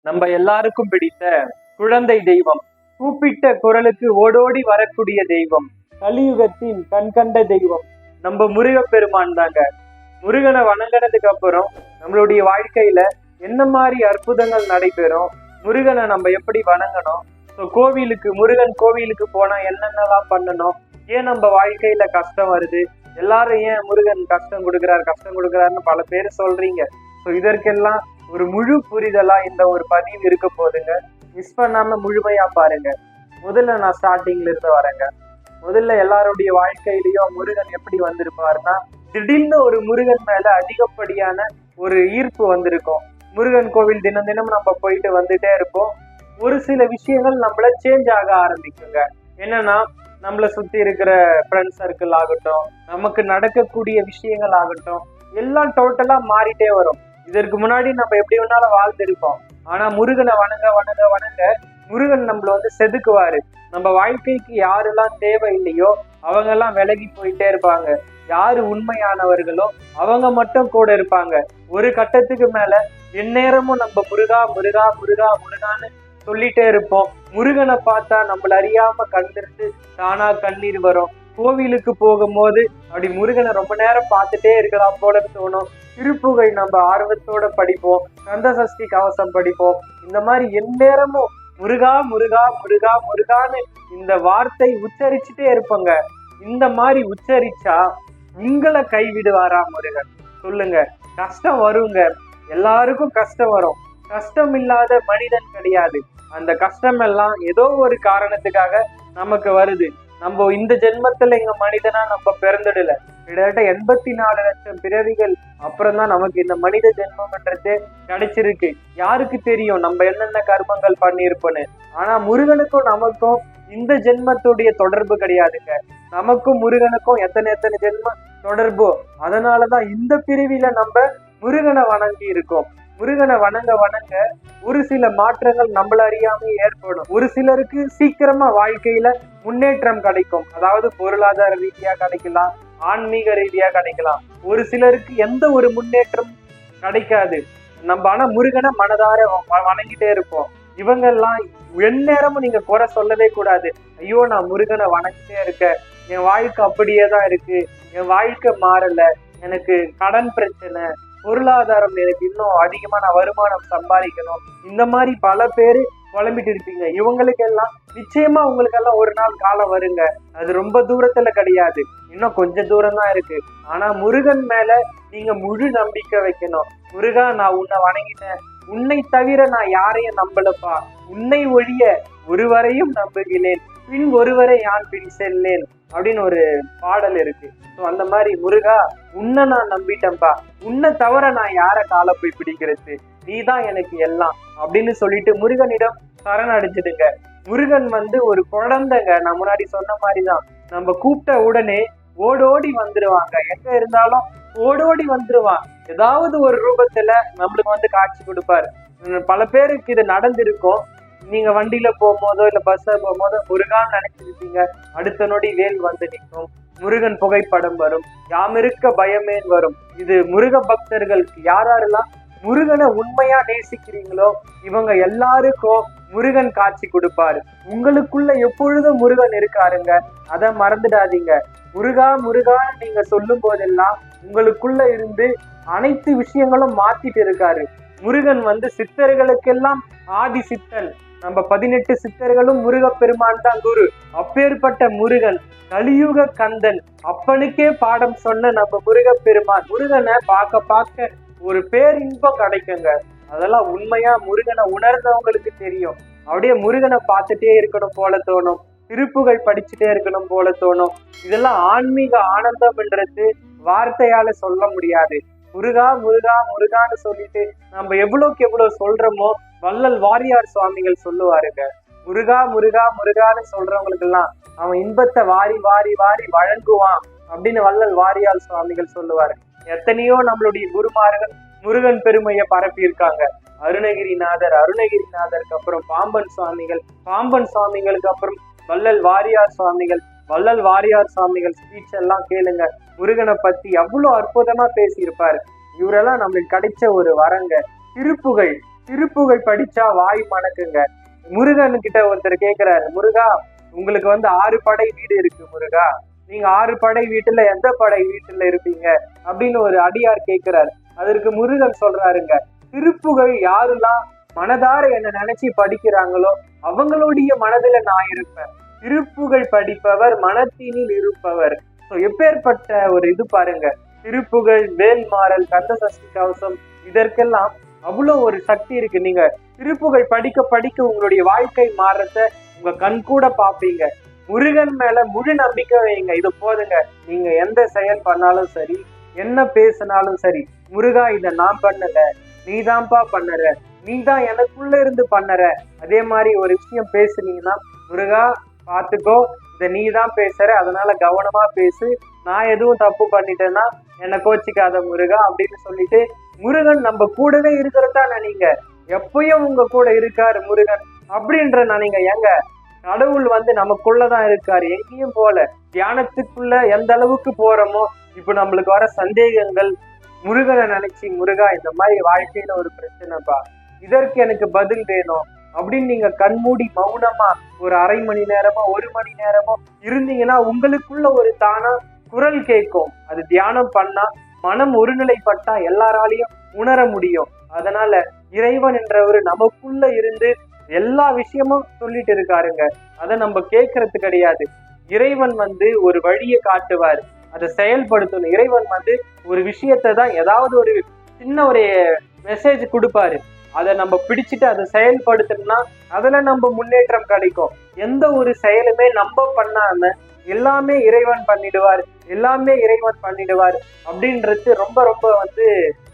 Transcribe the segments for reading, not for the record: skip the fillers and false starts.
நம்ம எல்லாருக்கும் பிடித்த குழந்தை தெய்வம், கூப்பிட்ட குரலுக்கு ஓடோடி வரக்கூடிய தெய்வம், கலியுகத்தின் கண்கண்ட தெய்வம் நம்ம முருகப்பெருமான் தாங்க. முருகனை வணங்கினதுக்கு அப்புறம் நம்மளுடைய வாழ்க்கையில என்ன மாதிரி அற்புதங்கள் நடைபெறும், முருகனை நம்ம எப்படி வணங்கணும், முருகன் கோவிலுக்கு போனா என்னென்னலாம் பண்ணணும், ஏன் நம்ம வாழ்க்கையில கஷ்டம் வருது, எல்லாரும் ஏன் முருகன் கஷ்டம் கொடுக்குறாருன்னு பல பேர் சொல்றீங்க. இதற்கெல்லாம் ஒரு முழு புரிதலா இந்த ஒரு பதிவு இருக்க போதுங்க. மிஸ் பண்ணாம முழுமையா பாருங்க. முதல்ல நான் ஸ்டார்டிங்ல இருந்து வரேங்க. முதல்ல எல்லாருடைய வாழ்க்கையிலயும் முருகன் எப்படி வந்திருப்பாருன்னா, திடீர்னு ஒரு முருகன் மேல அதிகப்படியான ஒரு ஈர்ப்பு வந்திருக்கும். முருகன் கோவில் தினம் தினம் நம்ம போயிட்டு வந்துட்டே இருப்போம். ஒரு சில விஷயங்கள் நம்மள சேஞ்ச் ஆக ஆரம்பிக்குங்க. என்னன்னா, நம்மளை சுத்தி இருக்கிற ஃப்ரெண்ட் சர்க்கிள் ஆகட்டும், நமக்கு நடக்கக்கூடிய விஷயங்கள் ஆகட்டும், எல்லாம் டோட்டலா மாறிட்டே வரும். இதற்கு முன்னாடி நம்ம எப்படி வேணாலும் வாழ்ந்திருப்போம். ஆனா முருகனை வணங்க வணங்க வணங்க முருகன் நம்மள செதுக்குவாரு. நம்ம வாழ்க்கைக்கு யாரெல்லாம் தேவை இல்லையோ அவங்க எல்லாம் விலகி போயிட்டே இருப்பாங்க. யாரு உண்மையானவர்களோ அவங்க மட்டும் கூட இருப்பாங்க. ஒரு கட்டத்துக்கு மேல எந்நேரமும் நம்ம முருகா முருகா முருகா முருகான்னு சொல்லிட்டே இருப்போம். முருகனை பார்த்தா நம்மள அறியாம கண்ணிருந்து தானா கண்ணீர் வரும். கோவிலுக்கு போகும்போது அப்படி முருகனை ரொம்ப நேரம் பார்த்துட்டே இருக்கலாம் போல தோணும். திருப்புகை நம்ம ஆர்வத்தோட படிப்போம், கந்த சஷ்டி கவசம் படிப்போம். இந்த மாதிரி எந்நேரமும் முருகா முருகா முருகா முருகான்னு இந்த வார்த்தை உச்சரிச்சுட்டே இருப்பங்க. இந்த மாதிரி உச்சரிச்சா உங்களை கைவிடுவாரா முருகன்? சொல்லுங்க. கஷ்டம் வருங்க, எல்லாருக்கும் கஷ்டம் வரும். கஷ்டம் இல்லாத மனிதன் கிடையாது. அந்த கஷ்டம் எல்லாம் ஏதோ ஒரு காரணத்துக்காக நமக்கு வருது. நம்ம இந்த ஜென்மத்துல இங்க மனிதனா நம்ம பிறந்துடல. கிட்டத்தட்ட 84 லட்சம் பிறவிகள் அப்புறம் தான் நமக்கு இந்த மனித ஜென்மம்ன்றது கிடைச்சிருக்கு. யாருக்கு தெரியும் நம்ம என்னென்ன கர்மங்கள் பண்ணியிருப்போன்னு. ஆனா முருகனுக்கும் நமக்கும் இந்த ஜென்மத்துடைய தொடர்பு கிடையாதுங்க. நமக்கும் முருகனுக்கும் எத்தனை ஜென்ம தொடர்போ. அதனாலதான் இந்த பிரிவில நம்ம முருகனை வணங்கி இருக்கோம். முருகனை வணங்க வணங்க ஒரு சில மாற்றங்கள் நம்மள அறியாம ஏற்படும். ஒரு சிலருக்கு சீக்கிரமா வாழ்க்கையில முன்னேற்றம் கிடைக்கும். அதாவது பொருளாதார ரீதியா கிடைக்கலாம், ஆன்மீக ரீதியா கிடைக்கலாம். ஒரு சிலருக்கு எந்த ஒரு முன்னேற்றம் கிடைக்காது. நம்ம ஆனா முருகனை மனதார வணங்கிட்டே இருப்போம். இவங்கெல்லாம் எந்நேரமும் நீங்க குறை சொல்லவே கூடாது. ஐயோ, நான் முருகனை வணங்கிட்டே இருக்கேன், என் வாழ்க்கை அப்படியே தான் இருக்கு, என் வாழ்க்கை மாறல, எனக்கு கடன் பிரச்சனை, பொருளாதாரம் எனக்கு இன்னும் அதிகமா நான் வருமானம் சம்பாதிக்கணும், இந்த மாதிரி பல பேரு புலம்பிட்டு இருப்பீங்க. இவங்களுக்கு எல்லாம் நிச்சயமா உங்களுக்கெல்லாம் ஒரு நாள் காலம் வருங்க. அது ரொம்ப தூரத்துல கிடையாது, இன்னும் கொஞ்சம் தூரம் தான் இருக்கு. ஆனா முருகன் மேல நீங்க முழு நம்பிக்கை வைக்கணும். முருகா, நான் உன்னை வணங்கிட்டேன், உன்னை தவிர நான் யாரையும் நம்பலப்பா, உன்னை ஒழிய ஒருவரையும் நம்புகிறேன், பின் ஒருவரை யான் பின் செல்லேன் அப்படின்னு ஒரு பாடல் இருக்கு. அந்த மாதிரி முருகா, உன்னை நான் நம்பிட்டேன்பா, உன்னை தவிர நான் யார காலை போய் பிடிக்கிறது, நீதான் எனக்கு எல்லாம் அப்படின்னு சொல்லிட்டு முருகனிடம் சரணடைஞ்சிடுங்க. முருகன் ஒரு குழந்தைங்க. நான் முன்னாடி சொன்ன மாதிரிதான், நம்ம கூப்பிட்ட உடனே ஓடோடி வந்துருவாங்க. எங்க இருந்தாலும் ஓடோடி வந்துருவான். ஏதாவது ஒரு ரூபத்துல நம்மளுக்கு காட்சி கொடுப்பாரு. பல பேருக்கு இது நடந்திருக்கும். நீங்க வண்டியில போகும்போதோ இல்ல பஸ்ல போகும்போதோ முருகான்னு நினைச்சிருப்பீங்க. அடுத்த நொடி வேல் வந்து நிற்கும், முருகன் புகைப்படம் வரும், யாமிருக்க பயமேன் வரும். இது முருக பக்தர்களுக்கு யாரெல்லாம் முருகனை உண்மையா நேசிக்கிறீங்களோ இவங்க எல்லாருக்கும் முருகன் காட்சி கொடுப்பாரு. உங்களுக்குள்ள எப்பொழுதும் முருகன் இருக்காருங்க, அதை மறந்துடாதீங்க. முருகா முருகான்னு நீங்க சொல்லும் போதெல்லாம் உங்களுக்குள்ள இருந்து அனைத்து விஷயங்களும் மாத்திட்டு இருக்காரு. முருகன் சித்தர்களுக்கெல்லாம் ஆதி சித்தன். நம்ம 18 சித்தர்களும் முருகப்பெருமான் தான் குரு. அப்பேற்பட்ட முருகன் கலியுக கந்தன், அப்பனுக்கே பாடம் சொன்ன நம்ம முருகப்பெருமான். முருகனை பார்க்க ஒரு பேரின்பம் கிடைக்குங்க. அதெல்லாம் உண்மையா முருகனை உணர்ந்தவங்களுக்கு தெரியும். அப்படியே முருகனை பார்த்துட்டே இருக்கணும் போல தோணும், திருப்புகள் படிச்சுட்டே இருக்கணும் போல தோணும். இதெல்லாம் ஆன்மீக ஆனந்தம்ன்றது வார்த்தையால சொல்ல முடியாது. முருகா முருகா முருகான்னு சொல்லிட்டு நம்ம எவ்வளவுக்கு எவ்வளவு சொல்றோமோ, வள்ளல் வாரியார் சுவாமிகள் சொல்லுவாருங்க, முருகா முருகா முருகான்னு சொல்றவங்களுக்கு எல்லாம் அவன் இன்பத்தை வாரி வாரி வாரி வழங்குவான் அப்படின்னு வள்ளல் வாரியார் சுவாமிகள் சொல்லுவாரு. எத்தனையோ நம்மளுடைய குருமார்கள் முருகன் பெருமையை பரப்பி இருக்காங்க. அருணகிரிநாதருக்கு அப்புறம் பாம்பன் சுவாமிகளுக்கு அப்புறம் வள்ளல் வாரியார் சுவாமிகள் ஸ்பீச் எல்லாம் கேளுங்க. முருகனை பத்தி எவ்வளவு அற்புதமா பேசியிருப்பாரு. இவரெல்லாம் நம்மளுக்கு கிடைச்ச ஒரு வரங்க. திருப்புகழ் திருப்புகழ் படிச்சா வாய் மணக்குங்க. முருகன் கிட்ட ஒருத்தர் கேட்கிறாரு, முருகா உங்களுக்கு 6 படை வீடு இருக்கு முருகா, நீங்க 6 படை வீட்டுல எந்த படை வீட்டுல இருப்பீங்க அப்படின்னு ஒரு அடியார் கேட்கிறாரு. அதற்கு முருகன் சொல்றாருங்க, திருப்புகழ் யாரெல்லாம் மனதார என்ன நினைச்சு படிக்கிறாங்களோ அவங்களுடைய மனதுல நான் இருப்பேன். திருப்புகழ் படிப்பவர் மனத்தினில் இருப்பவர். எப்பேற்பட்ட ஒரு இது பாருங்க. திருப்புகழ், வேல்மாறல், கந்த சஷ்டி கவசம், இதற்கெல்லாம் அவ்வளவு ஒரு சக்தி இருக்கு. நீங்க திருப்புகழ் படிக்க படிக்க உங்களுடைய வாழ்க்கை மாறத உங்க கண் கூட பாப்பீங்க. முருகன் மேல முழு நம்பிக்கை வைங்க. இது போதுங்க. நீங்க எந்த செயல் பண்ணாலும் சரி, என்ன பேசினாலும் சரி, முருகா இத நான் பண்ணல, நீதான்ப்பா பண்ணற, நீதான் எனக்குள்ள இருந்து பண்ணற. அதே மாதிரி ஒரு விஷயம் பேசுனீங்கன்னா, முருகா பாத்துக்கோ, இத நீதான் பேசுற, அதனால கவனமா பேசு, நான் எதுவும் தப்பு பண்ணிட்டேன்னா என்ன கோச்சிக்காத முருகா அப்படின்னு சொல்லிட்டு முருகன் நம்ம கூடவே இருக்கிறதா நினைங்க. எப்பயும் உங்க கூட இருக்காரு முருகன் அப்படின்ற நினைங்க. எங்க கடவுள் நமக்குள்ளதான் இருக்காரு, எங்கேயும் போல. தியானத்துக்குள்ள எந்த அளவுக்கு போறோமோ, இப்ப நம்மளுக்கு வர சந்தேகங்கள் முருகனை நினைச்சு, முருகா இந்த மாதிரி வாழ்க்கையில ஒரு பிரச்சனைப்பா, இதற்கு எனக்கு பதில் வேணும் அப்படின்னு நீங்க கண்மூடி மௌனமா ஒரு அரை மணி நேரமோ 1 மணி நேரமோ இருந்தீங்கன்னா உங்களுக்குள்ள ஒரு தானா குரல் கேட்கும். அது தியானம் பண்ணா, மனம் ஒருநிலைப்பட்டா எல்லாராலையும் உணர முடியும். அதனால இறைவன் என்றவர் நமக்குள்ள இருந்து எல்லா விஷயமும் சொல்லிட்டு இருக்காருங்க. அதை நம்ம கேட்கறது கிடையாது. இறைவன் ஒரு வழியை காட்டுவார், அதை செயல்படுத்தணும். இறைவன் ஒரு விஷயத்தை தான், ஏதாவது ஒரு சின்ன ஒரு மெசேஜ் கொடுப்பாரு, அதை நம்ம பிடிச்சிட்டு அதை செயல்படுத்தணும்னா அதுல நம்ம முன்னேற்றம் கிடைக்கும். எந்த ஒரு செயலுமே நம்ம பண்ணாம எல்லாமே இறைவன் பண்ணிடுவார், எல்லாமே இறைவன் பண்ணிடுவார் அப்படின்றது ரொம்ப ரொம்ப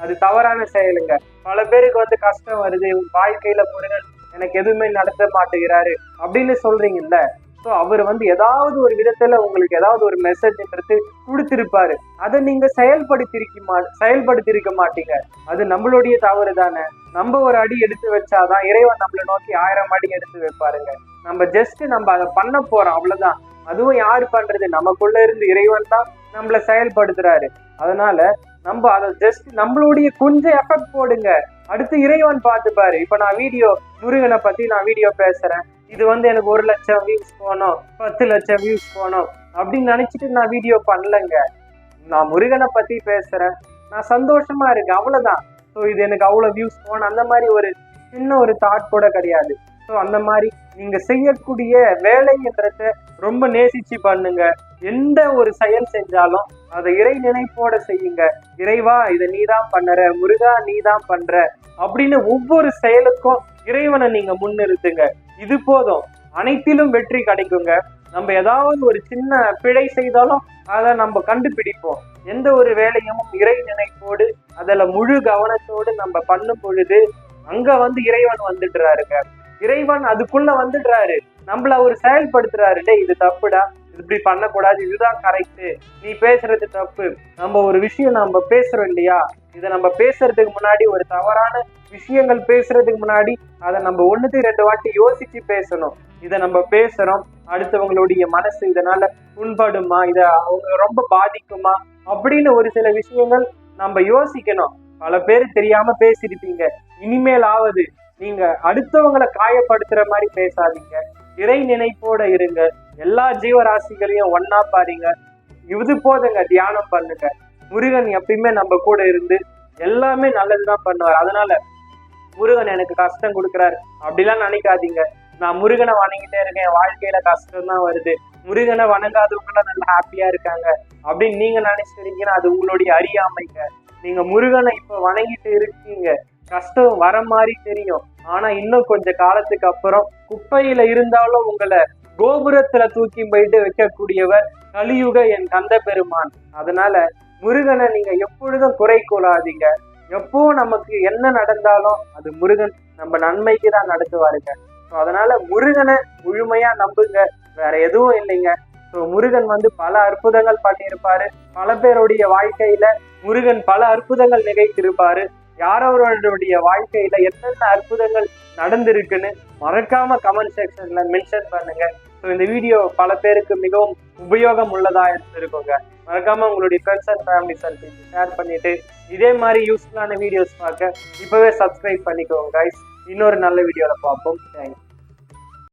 அது தவறான செயலுங்க. பல பேருக்கு கஷ்டம் வருது, வாழ்க்கையில முருகன் எனக்கு எதுவுமே நடத்த மாட்டேங்கிறாரு அப்படின்னு சொல்றீங்கல்ல. ஸோ அவர் ஏதாவது ஒரு விதத்துல உங்களுக்கு ஏதாவது ஒரு மெசேஜ்ன்றது கொடுத்திருப்பாரு, அதை நீங்க செயல்படுத்திருக்க மாட்டீங்க. அது நம்மளுடைய தவறு தானே. நம்ம ஒரு அடி எடுத்து வச்சாதான் இறைவன் நம்மளை நோக்கி 1000 அடி எடுத்து வைப்பாருங்க. நம்ம ஜஸ்ட் நம்ம அதை பண்ண போறோம், அவ்வளவுதான். அதுவும் யாரு பண்றது? நமக்குள்ள இருந்து இறைவன் தான் நம்மள செயல்படுத்துறாரு. அதனால நம்ம அதை ஜஸ்ட் நம்மளுடைய கொஞ்சம் எஃபெக்ட் போடுங்க, அடுத்து இறைவன் பார்த்துப்பாரு. இப்ப நான் முருகனை பத்தி நான் வீடியோ பேசுறேன், இது எனக்கு 1 லட்சம் வியூஸ் போனோம், 10 லட்சம் வியூஸ் போனோம் அப்படின்னு நினைச்சிட்டு நான் வீடியோ பண்ணலங்க. நான் முருகனை பத்தி பேசுறேன், நான் சந்தோஷமா இருக்கேன், அவ்வளவுதான். ஸோ இது எனக்கு அவ்வளவு வியூஸ் போன அந்த மாதிரி ஒரு சின்ன ஒரு தாட் கூட கிடையாது. ஸோ அந்த மாதிரி நீங்க செய்யக்கூடிய வேலைன்றத ரொம்ப நேசிச்சு பண்ணுங்க. எந்த ஒரு செயல் செஞ்சாலும் அதை இறை நினைப்போட செய்யுங்க. இறைவா இதை நீதான் பண்ணற, முருகா நீதான் பண்ற அப்படின்னு ஒவ்வொரு செயலுக்கும் இறைவனை நீங்க முன்னிறுத்துங்க. இது போதும், அனைத்திலும் வெற்றி கிடைக்குங்க. நம்ம ஏதாவது ஒரு சின்ன பிழை செய்தாலும் அதை நம்ம கண்டுபிடிப்போம். எந்த ஒரு வேலையும் இறை நினைப்போடு அதுல முழு கவனத்தோடு நம்ம பண்ணும் பொழுது அங்க இறைவன் வந்துடுறாருங்க. இறைவன் அதுக்குள்ள வந்துடுறாரு, நம்மள அவர் செயல்படுத்துறாரு. டே இது தப்புடா, இப்படி பண்ணக்கூடாது, இதுதான் கரெக்ட், நீ பேசுறது தப்பு. நம்ம ஒரு விஷயம் நம்ம பேசுறோம் இல்லையா, இதை நம்ம பேசுறதுக்கு முன்னாடி, ஒரு தவறான விஷயங்கள் பேசுறதுக்கு முன்னாடி அதை நம்ம 1-2 வாட்டி யோசிச்சு பேசணும். இதை நம்ம பேசுறோம், அடுத்தவங்களுடைய மனசு இதனால புண்படுமா, இதை அவங்க ரொம்ப பாதிக்குமா அப்படின்னு ஒரு சில விஷயங்கள் நம்ம யோசிக்கணும். பல பேர் தெரியாம பேசிருப்பீங்க. இனிமேலாவது நீங்க அடுத்தவங்களை காயப்படுத்துற மாதிரி பேசாதீங்க, இறை நினைப்போட இருங்க. எல்லா ஜீவராசிகளையும் ஒன்னா பாருங்க. இது போதுங்க, தியானம் பண்ணுங்க. முருகன் எப்பயுமே நம்ம கூட இருந்து எல்லாமே நல்லதுதான் பண்ணுவார். அதனால முருகன் எனக்கு கஷ்டம் கொடுக்குறாரு அப்படிலாம் நினைக்காதீங்க. நான் முருகனை வணங்கிட்டே இருக்கேன், வாழ்க்கையில கஷ்டம் தான் வருது, முருகனை வணங்காதவங்களாம் நல்லா ஹாப்பியா இருக்காங்க அப்படின்னு நீங்க நினைச்சிருக்கீங்கன்னா அது உங்களுடைய அறியாமைங்க. நீங்க முருகனை இப்ப வணங்கிட்டு இருக்கீங்க, கஷ்டம் வர மாதிரி தெரியும். ஆனா இன்னும் கொஞ்ச காலத்துக்கு அப்புறம் குப்பையில இருந்தாலும் உங்களை கோபுரத்துல தூக்கி போயிட்டு வைக்கக்கூடியவர் கலியுக என் கந்த பெருமான். அதனால முருகனை நீங்க எப்பொழுதும் குறை கொள்ளாதீங்க. எப்பவும் நமக்கு என்ன நடந்தாலும் அது முருகன் நம்ம நன்மைக்கு தான் நடத்துவாருங்க. ஸோ அதனால முருகனை முழுமையா நம்புங்க, வேற எதுவும் இல்லைங்க. ஸோ முருகன் பல அற்புதங்கள் பண்ணியிருப்பாரு, பல பேருடைய வாழ்க்கையில முருகன் பல அற்புதங்கள் நிகழ்த்திருப்பாரு. யாரோருடைய வாழ்க்கையில என்னென்ன அற்புதங்கள் நடந்திருக்குன்னு மறக்காம கமெண்ட் செக்ஷன்ல மென்ஷன் பண்ணுங்க. ஸோ இந்த வீடியோ பல பேருக்கு மிகவும் உபயோகம் உள்ளதா இருந்திருக்குங்க. மறக்காம உங்களுடைய friends and family circle share பண்ணிட்டு இதே மாதிரி யூஸ்ஃபுல்லான வீடியோஸ் பார்க்க இப்பவே சப்ஸ்கிரைப் பண்ணிக்கோங்க கைஸ். இன்னொரு நல்ல வீடியோல பார்ப்போம். தேங்க்ஸ்.